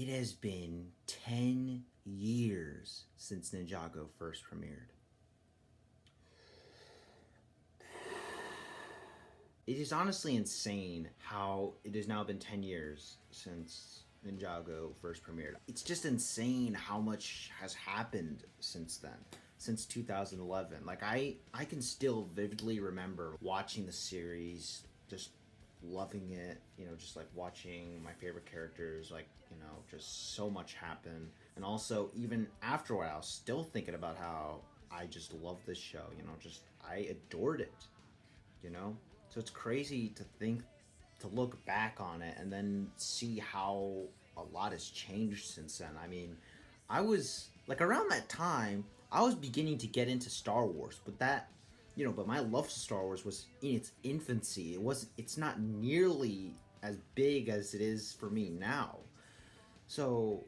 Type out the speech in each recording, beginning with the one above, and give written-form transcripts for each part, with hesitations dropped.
It has been 10 years since Ninjago first premiered. It is honestly insane how it has now been 10 years since Ninjago first premiered. It's just insane how much has happened since then, since 2011. Like, I can still vividly remember watching the series, just loving it, just like watching my favorite characters, like, just so much happened. And also, even after a while, still thinking about how I just love this show, just I adored it, you know? So it's crazy to think, to look back on it and then see how a lot has changed since then. I mean, I was like around that time, I was beginning to get into Star Wars, but but my love for Star Wars was in its infancy. It's not nearly as big as it is for me now. So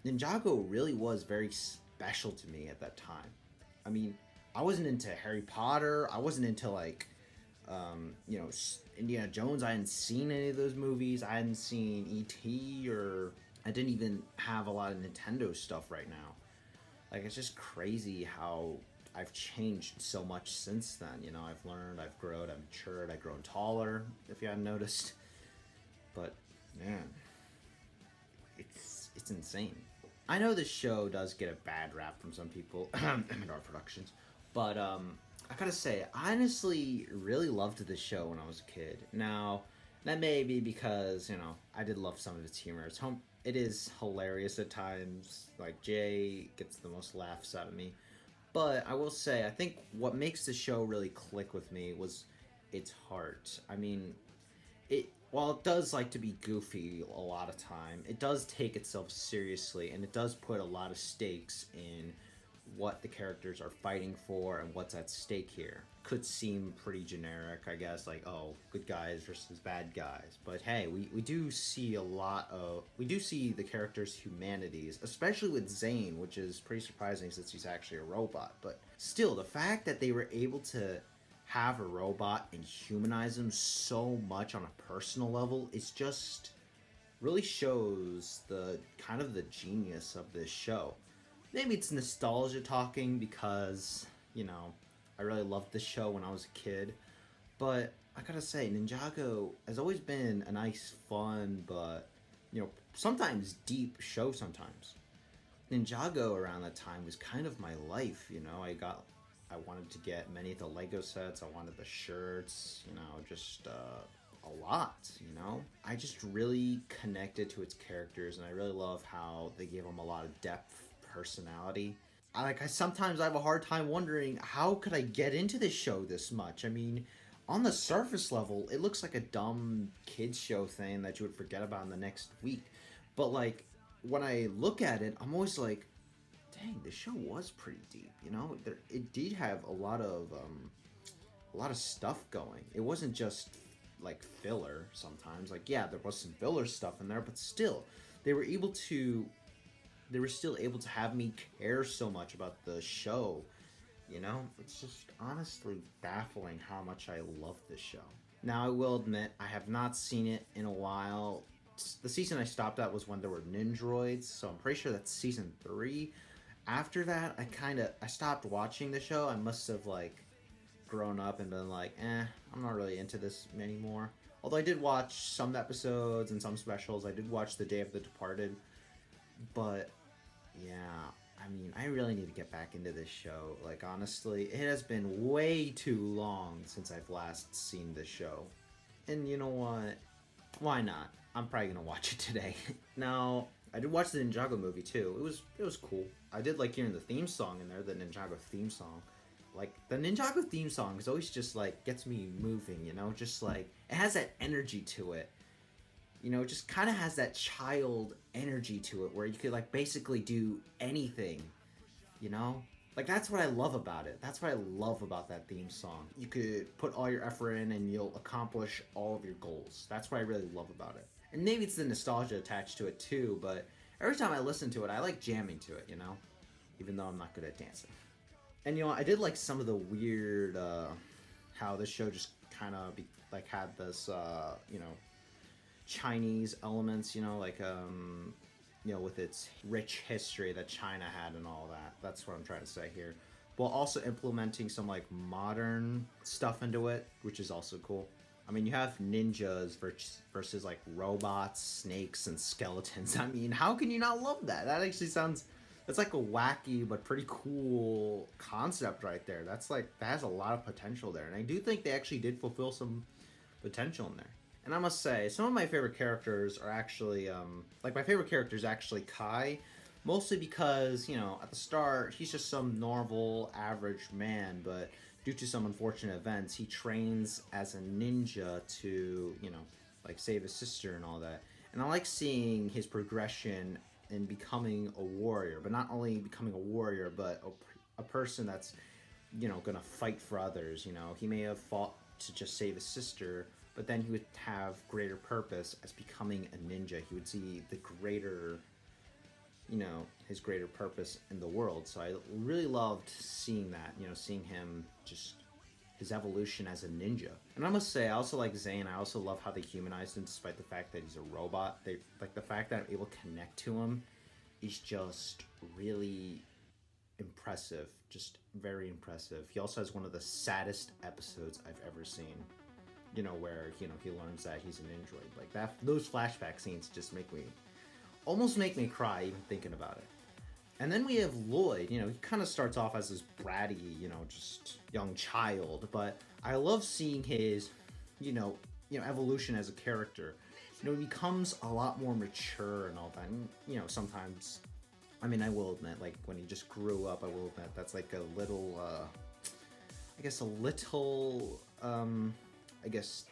Ninjago really was very special to me at that time. I mean, I wasn't into Harry Potter. I wasn't into Indiana Jones. I hadn't seen any of those movies. I hadn't seen E.T. or I didn't even have a lot of Nintendo stuff right now. Like, it's just crazy how I've changed so much since then. I've learned, I've grown, I've matured, I've grown taller, if you haven't noticed. But, man, it's insane. I know this show does get a bad rap from some people, MNR Productions, but I gotta say, I honestly really loved this show when I was a kid. Now, that may be because, I did love some of its humor. It is hilarious at times. Like, Jay gets the most laughs out of me. But I will say, I think what makes the show really click with me was its heart. I mean, while it does like to be goofy a lot of time, it does take itself seriously, and it does put a lot of stakes in what the characters are fighting for and what's at stake here. Could seem pretty generic, I guess, like, oh, good guys versus bad guys. But hey, we do see the characters' humanities, especially with Zane, which is pretty surprising since he's actually a robot. But still, the fact that they were able to have a robot and humanize him so much on a personal level is just really shows the kind of the genius of this show. Maybe it's nostalgia talking because, I really loved this show when I was a kid. But I gotta say, Ninjago has always been a nice, fun, but, sometimes deep show sometimes. Ninjago around that time was kind of my life, I wanted to get many of the Lego sets, I wanted the shirts, just a lot, I just really connected to its characters, and I really love how they gave them a lot of depth, personality. I sometimes I have a hard time wondering, how could I get into this show this much? I mean, on the surface level, it looks like a dumb kids show thing that you would forget about in the next week. But like, when I look at it, I'm always like, dang, this show was pretty deep. It did have a lot of stuff going. It wasn't just like filler sometimes. Like, yeah, there was some filler stuff in there, but still, they were still able to have me care so much about the show. It's just honestly baffling how much I love this show. Now, I will admit, I have not seen it in a while. The season I stopped at was when there were Ninjroids, so I'm pretty sure that's season 3. After that, I stopped watching the show. I must have, grown up and been like, I'm not really into this anymore. Although I did watch some episodes and some specials. I did watch The Day of the Departed. But, yeah, I mean, I really need to get back into this show. Like, honestly, it has been way too long since I've last seen this show. And you know what? Why not? I'm probably gonna watch it today. Now, I did watch the Ninjago movie too. It was cool. I did like hearing the theme song in there, the Ninjago theme song. Like, the Ninjago theme song is always just gets me moving, just it has that energy to it. It just kind of has that child energy to it where you could basically do anything, that's what I love about it. That's what I love about that theme song. You could put all your effort in and you'll accomplish all of your goals. That's what I really love about it. And maybe it's the nostalgia attached to it too, but every time I listen to it, I like jamming to it, even though I'm not good at dancing. And I did like some of the weird, how this show just kind of had this, Chinese elements, with its rich history that China had and all that. That's what I'm trying to say here. While also implementing some like modern stuff into it, which is also cool. I mean, you have ninjas versus like robots, snakes, and skeletons. I mean, how can you not love that? That actually sounds, that's like a wacky but pretty cool concept right there. That's like, that has a lot of potential there. And I do think they actually did fulfill some potential in there. And I must say, some of my favorite characters are actually, like my favorite character is actually Kai, mostly because, at the start, he's just some normal, average man, but due to some unfortunate events, he trains as a ninja to, like save his sister and all that. And I like seeing his progression in becoming a warrior, but not only becoming a warrior, but a person that's, gonna fight for others. He may have fought to just save his sister, but then he would have greater purpose as becoming a ninja. He would see the greater, his greater purpose in the world. So I really loved seeing that, seeing him just his evolution as a ninja. And I must say, I also like Zane. I also love how they humanized him despite the fact that he's a robot. They like the fact that I'm able to connect to him is just really impressive, just very impressive. He also has one of the saddest episodes I've ever seen. Where he learns that he's an android. Like that, those flashback scenes just almost make me cry even thinking about it. And then we have Lloyd. He kind of starts off as this bratty, just young child, but I love seeing his, evolution as a character. He becomes a lot more mature and all that. And, sometimes, I mean, I will admit, like when he just grew up, I will admit that's like a little,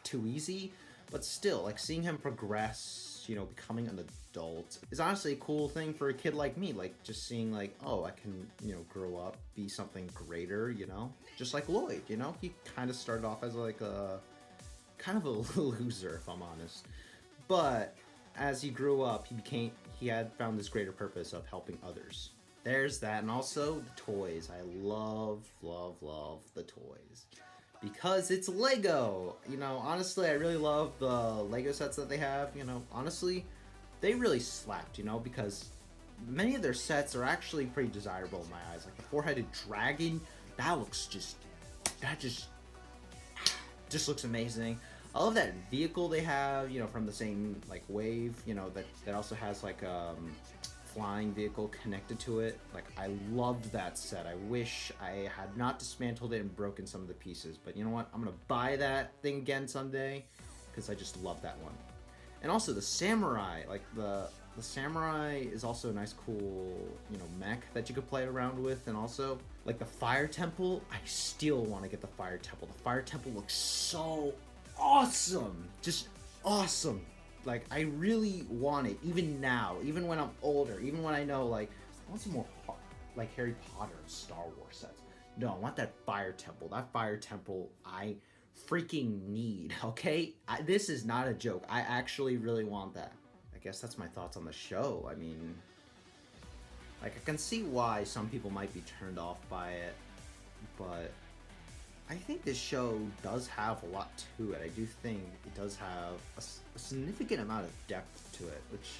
too easy, but still, like seeing him progress, becoming an adult is honestly a cool thing for a kid like me. Like just seeing like, oh, I can, grow up, be something greater, just like Lloyd, he kind of started off as like a kind of a loser, if I'm honest, but as he grew up, he had found this greater purpose of helping others. There's that, and also the toys. I love the toys. Because it's Lego. Honestly, I really love the Lego sets that they have. Honestly, they really slapped, because many of their sets are actually pretty desirable in my eyes. Like the four-headed dragon, that just looks amazing. I love that vehicle they have, from the same like wave, that also has like flying vehicle connected to it. Like I loved that set. I wish I had not dismantled it and broken some of the pieces, but you know what, I'm gonna buy that thing again someday because I just love that one. And also the samurai, like the samurai is also a nice cool mech that you could play around with. And also like the fire temple, I still want to get the fire temple. The fire temple looks so awesome, just awesome. Like, I really want it, even now, even when I'm older, even when I know, like, I want some more, like, Harry Potter and Star Wars sets. No, I want that fire temple. That fire temple, I freaking need, okay? This is not a joke. I actually really want that. I guess that's my thoughts on the show. I mean, like, I can see why some people might be turned off by it, but I think this show does have a lot to it. I do think it does have a significant amount of depth to it, which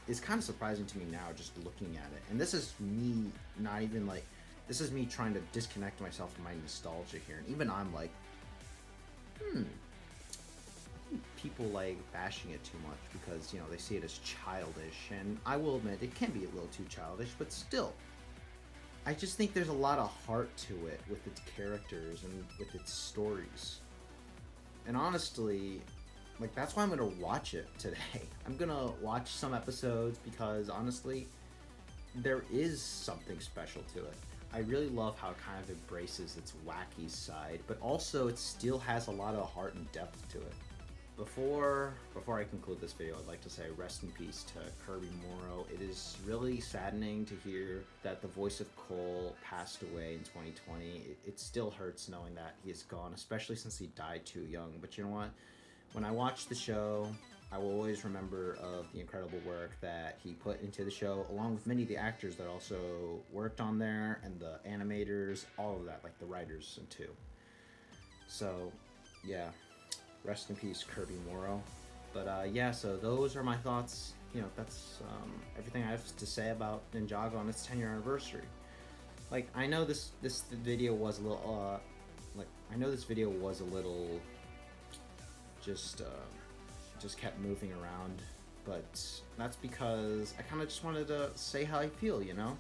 is kind of surprising to me now just looking at it. And this is me not even like, this is me trying to disconnect myself from my nostalgia here. And even I'm like, I think people like bashing it too much because, they see it as childish. And I will admit, it can be a little too childish, but still. I just think there's a lot of heart to it with its characters and with its stories. And honestly, like that's why I'm gonna watch it today. I'm gonna watch some episodes because honestly, there is something special to it. I really love how it kind of embraces its wacky side, but also it still has a lot of heart and depth to it. Before I conclude this video, I'd like to say rest in peace to Kirby Morrow. It is really saddening to hear that the voice of Cole passed away in 2020. It still hurts knowing that he is gone, especially since he died too young. But you know what? When I watch the show, I will always remember of the incredible work that he put into the show, along with many of the actors that also worked on there, and the animators, all of that, like the writers and too. So, yeah. Rest in peace, Kirby Morrow. But yeah, so those are my thoughts that's everything I have to say about Ninjago on its 10-year anniversary. Like, I know this video was a little I know this video was a little just just kept moving around, but that's because I kind of just wanted to say how I feel, you know?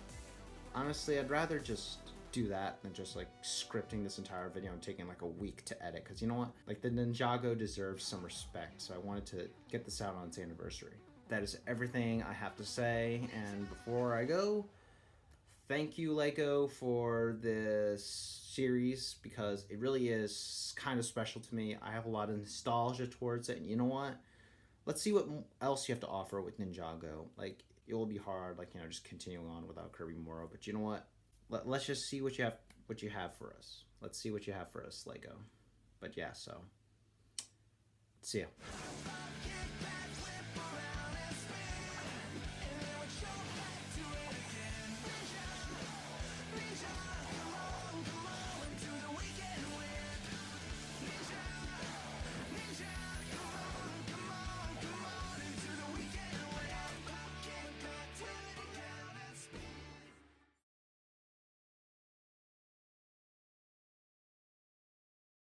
Honestly, I'd rather just do that than just like scripting this entire video and taking like a week to edit, because you know what? Like, the Ninjago deserves some respect, so I wanted to get this out on its anniversary. That is everything I have to say, and before I go, thank you, Lego, for this series, because it really is kind of special to me. I have a lot of nostalgia towards it, and you know what? Let's see what else you have to offer with Ninjago. Like, it will be hard, like, just continuing on without Kirby Moro. But you know what? Let's just see what you have for us. Let's see what you have for us, Lego. But yeah, so see ya.